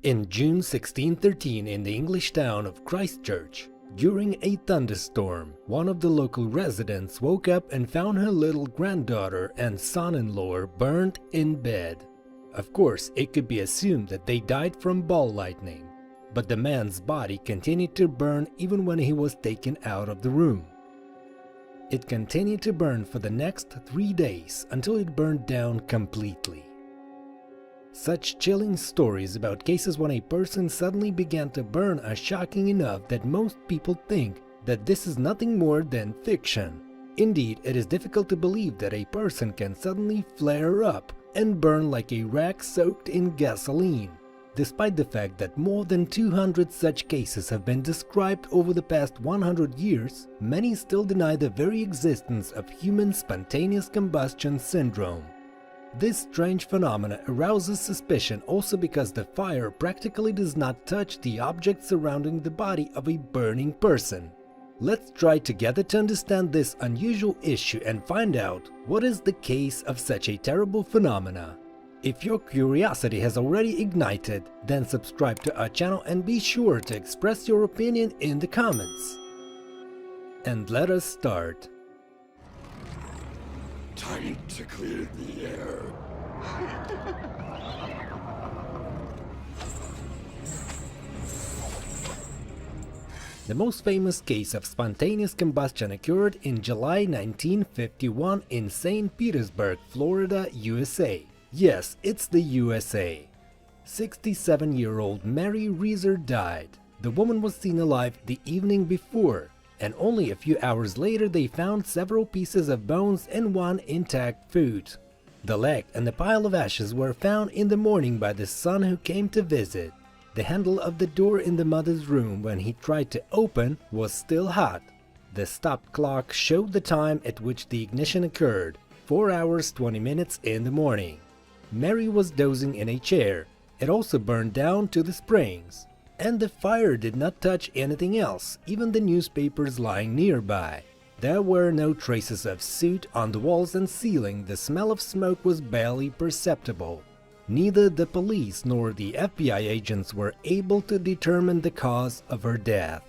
In June 1613, in the English town of Christchurch, during a thunderstorm, one of the local residents woke up and found her little granddaughter and son-in-law burned in bed. Of course, it could be assumed that they died from ball lightning, but the man's body continued to burn even when he was taken out of the room. It continued to burn for the next 3 days until it burned down completely. Such chilling stories about cases when a person suddenly began to burn are shocking enough that most people think that this is nothing more than fiction. Indeed, it is difficult to believe that a person can suddenly flare up and burn like a rag soaked in gasoline. Despite the fact that more than 200 such cases have been described over the past 100 years, many still deny the very existence of human spontaneous combustion syndrome. This strange phenomena arouses suspicion also because the fire practically does not touch the objects surrounding the body of a burning person. Let's try together to understand this unusual issue and find out what is the case of such a terrible phenomena. If your curiosity has already ignited, then subscribe to our channel and be sure to express your opinion in the comments. And let us start. Time to clear the air. The most famous case of spontaneous combustion occurred in July 1951 in St. Petersburg, Florida, USA. Yes, it's the USA. 67-year-old Mary Reeser died. The woman was seen alive the evening before, and only a few hours later they found several pieces of bones and one intact foot. The leg and the pile of ashes were found in the morning by the son who came to visit. The handle of the door in the mother's room when he tried to open was still hot. The stopped clock showed the time at which the ignition occurred, 4 hours 20 minutes in the morning. Mary was dozing in a chair. It also burned down to the springs. And the fire did not touch anything else, even the newspapers lying nearby. There were no traces of soot on the walls and ceiling. The smell of smoke was barely perceptible. Neither the police nor the FBI agents were able to determine the cause of her death.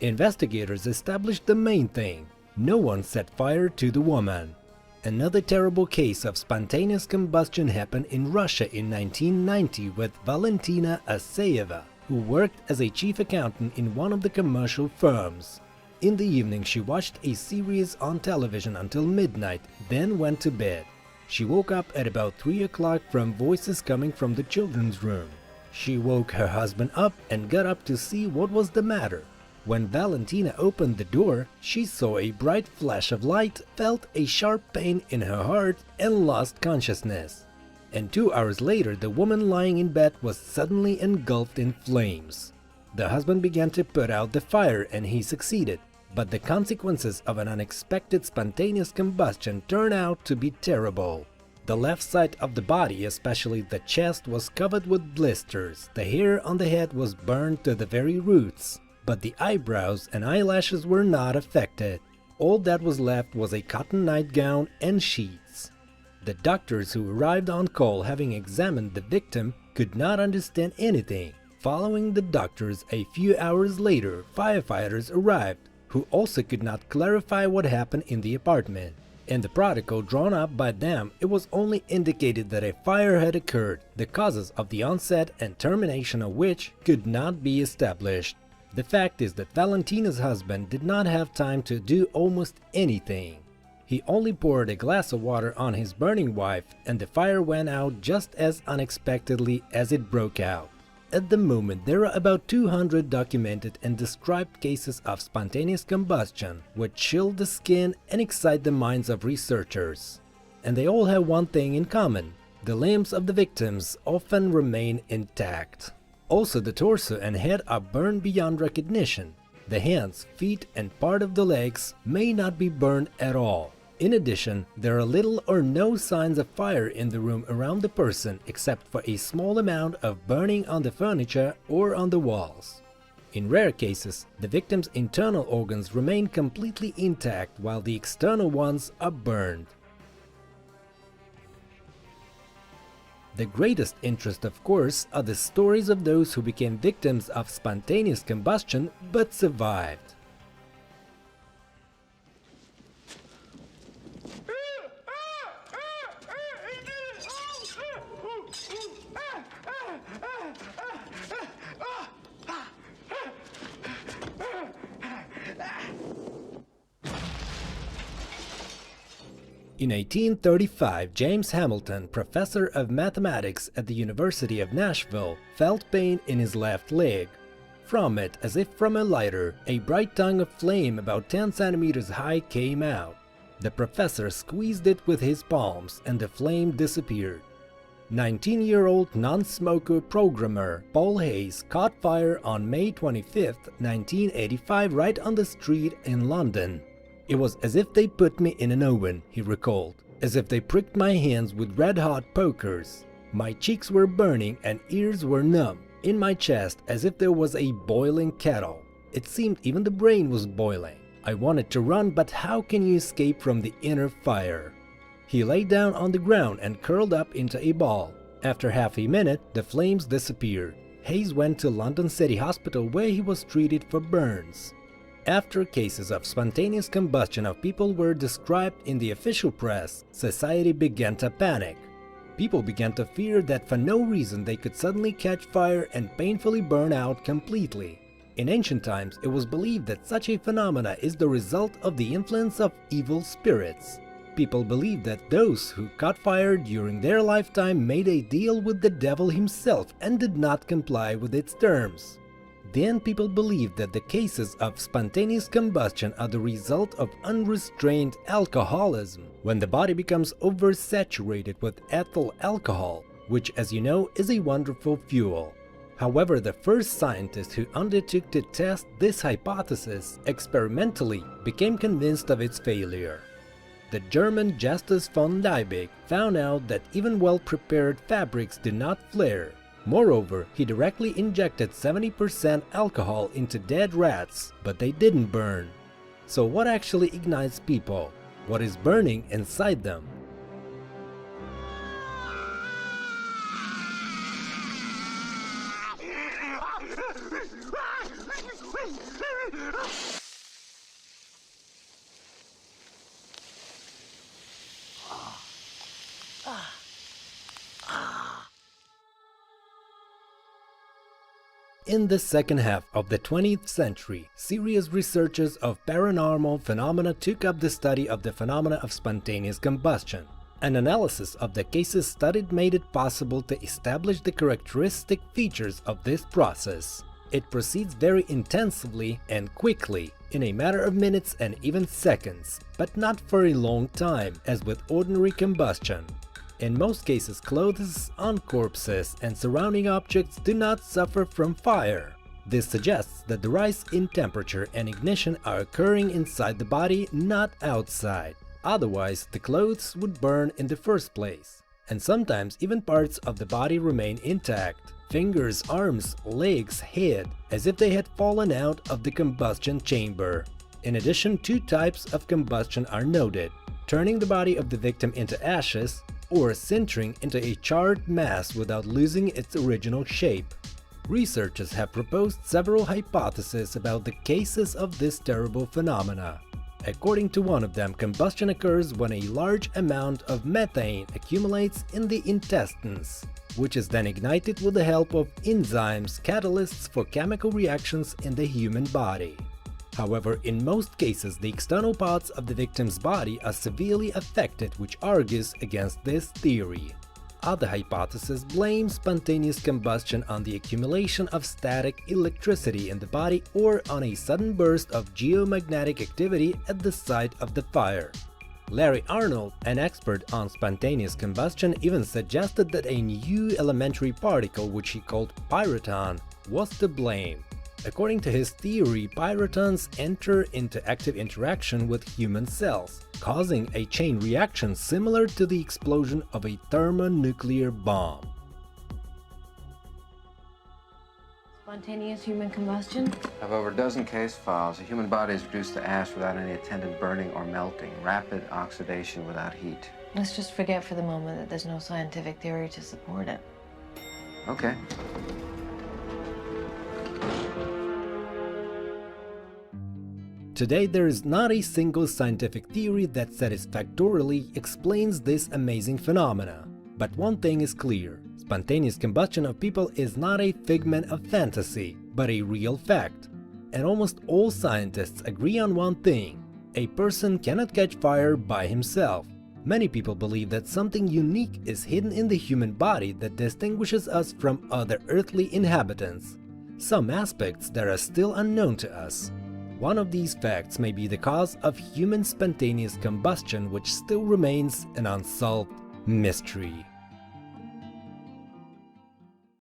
Investigators established the main thing: no one set fire to the woman. Another terrible case of spontaneous combustion happened in Russia in 1990 with Valentina Asayeva, who worked as a chief accountant in one of the commercial firms. In the evening, she watched a series on television until midnight, then went to bed. She woke up at about 3 o'clock from voices coming from the children's room. She woke her husband up and got up to see what was the matter. When Valentina opened the door, she saw a bright flash of light, felt a sharp pain in her heart, and lost consciousness. And 2 hours later, the woman lying in bed was suddenly engulfed in flames. The husband began to put out the fire and he succeeded, but the consequences of an unexpected spontaneous combustion turned out to be terrible. The left side of the body, especially the chest, was covered with blisters. The hair on the head was burned to the very roots, but the eyebrows and eyelashes were not affected. All that was left was a cotton nightgown and sheets. The doctors who arrived on call, having examined the victim, could not understand anything. Following the doctors, a few hours later, firefighters arrived, who also could not clarify what happened in the apartment. In the protocol drawn up by them, it was only indicated that a fire had occurred, the causes of the onset and termination of which could not be established. The fact is that Valentina's husband did not have time to do almost anything. He only poured a glass of water on his burning wife, and the fire went out just as unexpectedly as it broke out. At the moment, there are about 200 documented and described cases of spontaneous combustion, which chill the skin and excite the minds of researchers. And they all have one thing in common: the limbs of the victims often remain intact. Also, the torso and head are burned beyond recognition. The hands, feet, and part of the legs may not be burned at all. In addition, there are little or no signs of fire in the room around the person, except for a small amount of burning on the furniture or on the walls. In rare cases, the victim's internal organs remain completely intact while the external ones are burned. The greatest interest, of course, are the stories of those who became victims of spontaneous combustion but survived. In 1835, James Hamilton, professor of mathematics at the University of Nashville, felt pain in his left leg. From it, as if from a lighter, a bright tongue of flame about 10 centimeters high came out. The professor squeezed it with his palms and the flame disappeared. 19-year-old non-smoker programmer Paul Hayes caught fire on May 25, 1985, right on the street in London. It was as if they put me in an oven, he recalled, as if they pricked my hands with red-hot pokers. My cheeks were burning and ears were numb, in my chest as if there was a boiling kettle. It seemed even the brain was boiling. I wanted to run, but how can you escape from the inner fire? He lay down on the ground and curled up into a ball. After half a minute, the flames disappeared. Hayes went to London City Hospital where he was treated for burns. After cases of spontaneous combustion of people were described in the official press, society began to panic. People began to fear that for no reason they could suddenly catch fire and painfully burn out completely. In ancient times, it was believed that such a phenomena is the result of the influence of evil spirits. People believed that those who caught fire during their lifetime made a deal with the devil himself and did not comply with its terms. Then people believed that the cases of spontaneous combustion are the result of unrestrained alcoholism, when the body becomes oversaturated with ethyl alcohol, which, as you know, is a wonderful fuel. However, the first scientist who undertook to test this hypothesis experimentally became convinced of its failure. The German Justus von Liebig found out that even well-prepared fabrics did not flare. Moreover, he directly injected 70% alcohol into dead rats, but they didn't burn. So what actually ignites people? What is burning inside them? In the second half of the 20th century, serious researchers of paranormal phenomena took up the study of the phenomena of spontaneous combustion. An analysis of the cases studied made it possible to establish the characteristic features of this process. It proceeds very intensively and quickly, in a matter of minutes and even seconds, but not for a long time, as with ordinary combustion. In most cases, clothes on corpses and surrounding objects do not suffer from fire. This suggests that the rise in temperature and ignition are occurring inside the body, not outside. Otherwise, the clothes would burn in the first place. And sometimes even parts of the body remain intact. Fingers, arms, legs, head, as if they had fallen out of the combustion chamber. In addition, two types of combustion are noted: turning the body of the victim into ashes, or sintering into a charred mass without losing its original shape. Researchers have proposed several hypotheses about the cases of this terrible phenomena. According to one of them, combustion occurs when a large amount of methane accumulates in the intestines, which is then ignited with the help of enzymes, catalysts for chemical reactions in the human body. However, in most cases, the external parts of the victim's body are severely affected, which argues against this theory. Other hypotheses blame spontaneous combustion on the accumulation of static electricity in the body or on a sudden burst of geomagnetic activity at the site of the fire. Larry Arnold, an expert on spontaneous combustion, even suggested that a new elementary particle, which he called pyroton, was to blame. According to his theory, pyrotons enter into active interaction with human cells, causing a chain reaction similar to the explosion of a thermonuclear bomb. Spontaneous human combustion? Of over a dozen case files, a human body is reduced to ash without any attendant burning or melting, rapid oxidation without heat. Let's just forget for the moment that there's no scientific theory to support it. Okay. Today, there is not a single scientific theory that satisfactorily explains this amazing phenomena. But one thing is clear: spontaneous combustion of people is not a figment of fantasy, but a real fact. And almost all scientists agree on one thing: a person cannot catch fire by himself. Many people believe that something unique is hidden in the human body that distinguishes us from other earthly inhabitants. Some aspects that are still unknown to us. One of these facts may be the cause of human spontaneous combustion, which still remains an unsolved mystery.